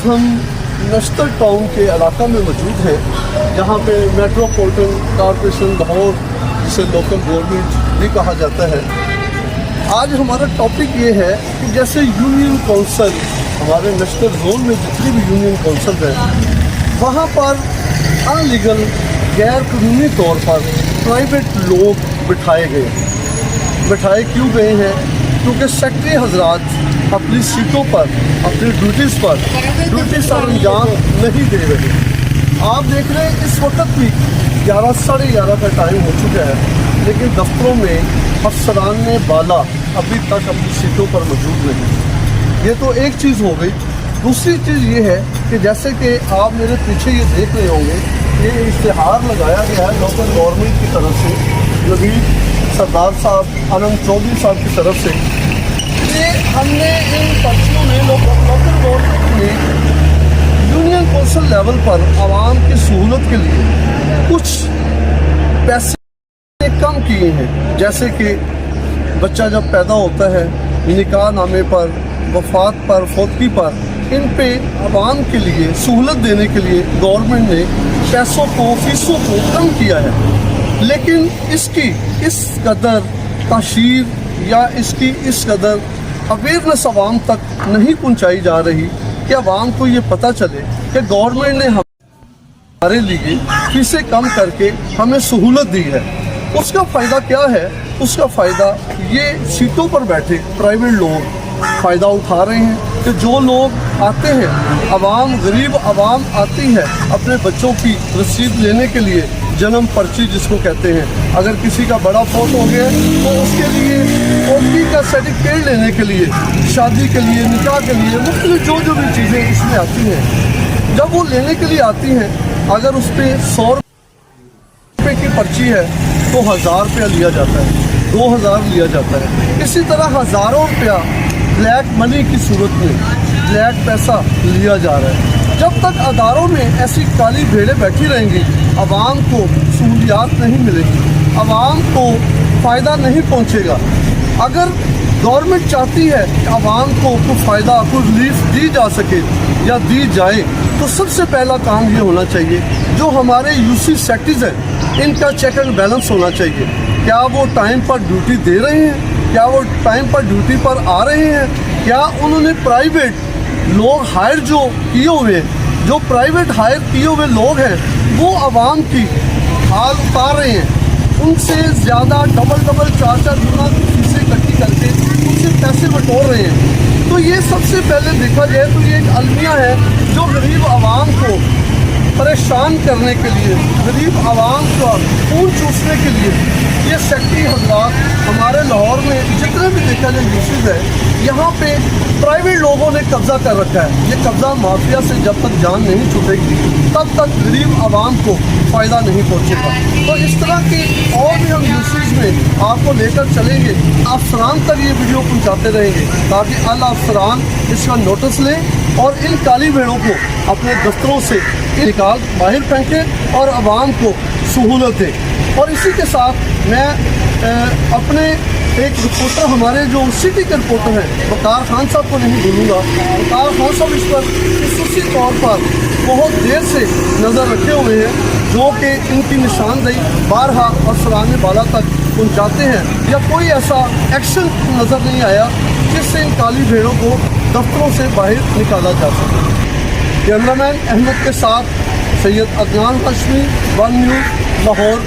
हम नश्तर टाउन के इलाका में मौजूद हैं, जहाँ पे मेट्रोपॉलिटन कॉरपोरेशन लाहौर, जिसे लोकल गवर्नमेंट भी कहा जाता है। आज हमारा टॉपिक ये है कि जैसे यूनियन काउंसिल, हमारे नश्तर जोन में जितनी भी यूनियन काउंसिल है, वहाँ पर अनलीगल गैर कानूनी तौर पर प्राइवेट लोग बिठाए क्यों गए हैं? क्योंकि सेक्रेटरी हजरात अपनी सीटों पर, अपनी ड्यूटीज़ सर अंजाम नहीं दे रहे। आप देख रहे हैं इस वक्त भी 11 साढ़े 11 का टाइम हो चुका है, लेकिन दफ्तरों में अफसरान ने बाला अभी तक अपनी सीटों पर मौजूद नहीं। ये तो एक चीज़ हो गई। दूसरी चीज़ ये है कि जैसे कि आप मेरे पीछे ये देख रहे होंगे, ये इश्तिहार लगाया गया है लोकल गवर्नमेंट की तरफ से, नवीद सरदार साहब, आनंद चौधरी साहब की तरफ से। ये हमने इन पर्चियों में लोकल गवर्नमेंट में यूनियन काउंसिल लेवल पर आवाम की सहूलत के लिए कुछ पैसे कम किए हैं। जैसे कि बच्चा जब पैदा होता है, निकाह नामे पर, वफात पर, फौतगी पर, इन पे आवाम के लिए सहूलत देने के लिए गवर्नमेंट ने पैसों को, फीसों को कम किया है। लेकिन इसकी इस कदर ताशीर या इसकी इस कदर अवेयरनेस आवाम तक नहीं पहुंचाई जा रही कि आवाम को ये पता चले कि गवर्नमेंट ने हमारे लिए फीसें कम करके हमें सहूलत दी है। उसका फ़ायदा क्या है? उसका फ़ायदा ये सीटों पर बैठे प्राइवेट लोग फ़ायदा उठा रहे हैं कि जो लोग आते हैं, आवाम, गरीब आवाम आती है अपने बच्चों की रसीद लेने के लिए, जन्म पर्ची जिसको कहते हैं। अगर किसी का बड़ा फौत हो गया तो उसके लिए ओपी का सर्टिफिकेट लेने के लिए, शादी के लिए, निकाह के लिए, मुख्तलिफ जो भी चीज़ें इसमें आती हैं, जब वो लेने के लिए आती हैं, अगर उस पर 100 रुपये की पर्ची है तो 1000 रुपया लिया जाता है, 2000 लिया जाता है। इसी तरह हज़ारों रुपया ब्लैक मनी की सूरत में ब्लैक पैसा लिया जा रहा है। जब तक अदारों में ऐसी काली भेड़ें बैठी रहेंगी, आवाम को सहूलियात नहीं मिलेगी, आवाम को फ़ायदा नहीं पहुंचेगा। अगर गवर्नमेंट चाहती है कि आवाम को कोई फ़ायदा, कोई रिलीफ दी जा सके या दी जाए, तो सबसे पहला काम ये होना चाहिए, जो हमारे यूसी सेक्रेटरीज हैं, इनका चेक एंड बैलेंस होना चाहिए। क्या वो टाइम पर ड्यूटी दे रहे हैं? क्या वो टाइम पर ड्यूटी पर आ रहे हैं? क्या उन्होंने प्राइवेट लोग हायर जो किए हुए हैं, जो प्राइवेट हायर किए हुए लोग हैं, वो आवाम की हाल उतार रहे हैं, उनसे ज़्यादा डबल 4 गुना फीसें इकट्ठी करके उनसे पैसे बटोर रहे हैं। तो ये सबसे पहले देखा जाए तो ये एक अलमिया है जो गरीब आवाम को परेशान करने के लिए, गरीब आवाम का खून चूसने के लिए ये सेक्रेटरी हजरात हमारे लाहौर में जितने भी देखा जाए यूसीज है, यहाँ पे प्राइवेट लोगों ने कब्जा कर रखा है। ये कब्जा माफिया से जब तक जान नहीं छूटेगी तब तक गरीब आवाम को फ़ायदा नहीं पहुँचेगा। तो इस तरह के और भी हम यूसीज में आपको लेकर चलेंगे, अफसरान तक ये वीडियो पहुँचाते रहेंगे ताकि अल अफसरान इसका नोटिस लें और इन काली भेड़ों को अपने दफ्तरों से निकाल बाहर फेंकें और आवाम को सहूलत दें। और इसी के साथ मैं अपने एक रिपोर्टर, हमारे जो सिटी के रिपोर्टर हैं वकार खान साहब को नहीं भूलूँगा। वकार खान साहब इस पर खसूसी तौर पर बहुत देर से नज़र रखे हुए हैं, जो कि इनकी निशानदेही बारहा अफसरान बाला तक पहुँचाते हैं, या कोई ऐसा एक्शन नज़र नहीं आया जिससे इन काली भेड़ों को दफ्तरों से बाहर निकाला जा सके। कैमरामैन अहमद के साथ सैयद अदनान हाशमी, वन न्यूज़, लाहौर।